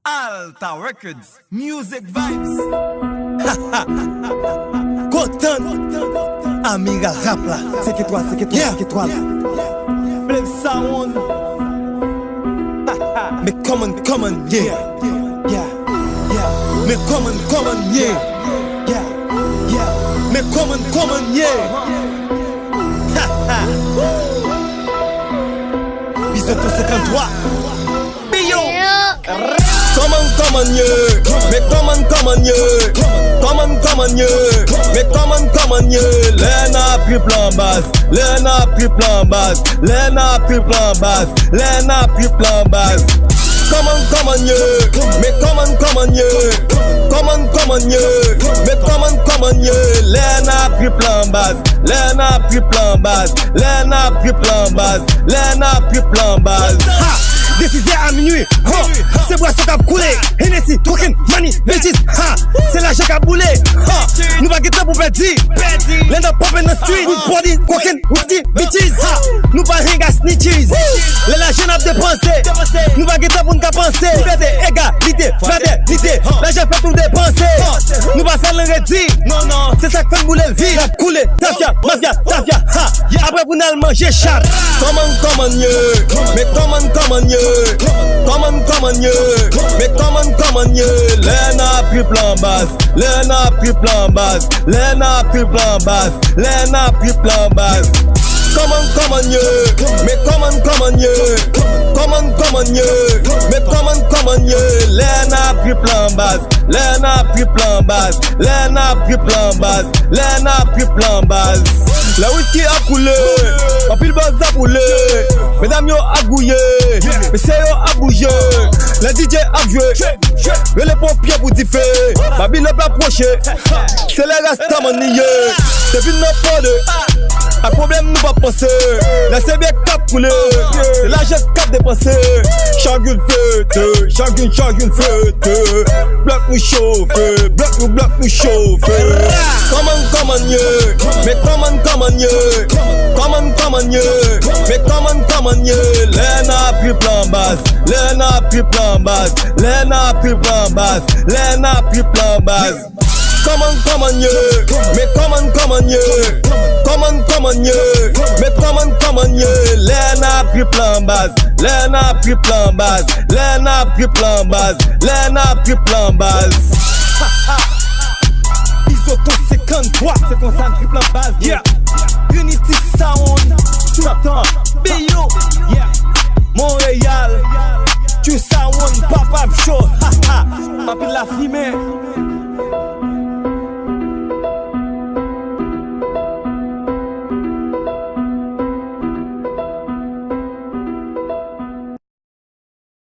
Alta Records, Music Vibes. Cotan, amiga rapla. C'est que toi, Yeah. c'est que toi. Play sound. Mais come on, yeah. Mais come on, yeah. Mais come on, yeah. Bisous 53. Bio. Come on, yeah. Mais come on, yeah. Come on, yeah. Mais come on, yeah. L'un a pris plan basse. L'un a pris plan basse. L'un a pris plan basse. L'un a pris plan basse. Come on, yeah. Mais come on, yeah. Come on, yeah. Mais come on, yeah. L'un a pris plan basse. L'un a pris plan basse. L'un a pris plan basse. L'un a pris plan basse. Décisé à minuit, c'est boisson qui a coulé. Hennessy, token, money, bitches, c'est l'argent qui a boulé. Nous va guetter pour perdre. L'end up popping the street. Body, cocaine, whisky, bitches. Nous va hang à snitches. L'argent a dépensé. Nous va guetter pour nous penser. Liberté, égalité, fraternité. L'argent fait tout dépenser. Nous va faire l'enredit. Non, c'est ça qui fait bouler le vide. Couler, tafia, mafia. Après vous n'allez manger chat. Come on, yeah. Mais come on, yeah. Come on, yeah. Mais come on, yeah. L'un a pris plan basse. L'un a pris plan basse. L'un a pris plan basse. L'un a pris plan basse. Come on, yeah. Mais come on, yeah. Come on, yeah. Mais come on, yeah. L'un a pris plan basse. L'un a pris plan basse. L'un a pris plan basse. L'un a pris plan basse. La whisky a coulé, en pile buzz a boulé. Mesdames yo a gouillé, messieurs yo a bougé. La DJ a joué, mais les pompiers pour differ. Babi le plat approché, c'est les restaments niés. C'est une pas de, un problème nous pas penser. La CB cap coulé, c'est l'argent cap dépensé. Chacune fête, chacune fête. Bloc nous chauffe, bloc nous chauffe. Come on, yeah. Mais come on, yeah. Come on, yeah. Mais come on, yeah. L'un a pris plan basse. L'un a pris plan basse. L'un a pris plan basse. L'un a pris plan basse. Come on, yeah. Mais come on, yeah. Come on, yeah. Mais come on, yeah. L'un a pris plan basse. L'un a pris plan basse. L'un a pris plan basse. L'un a pris plan basse. Isoton 53. C'est comme ça, triple base. Yeah. Trinity Sound. Tout le temps. Bio. Yeah. Montréal. Tu sound, papa show. Papi la fumée.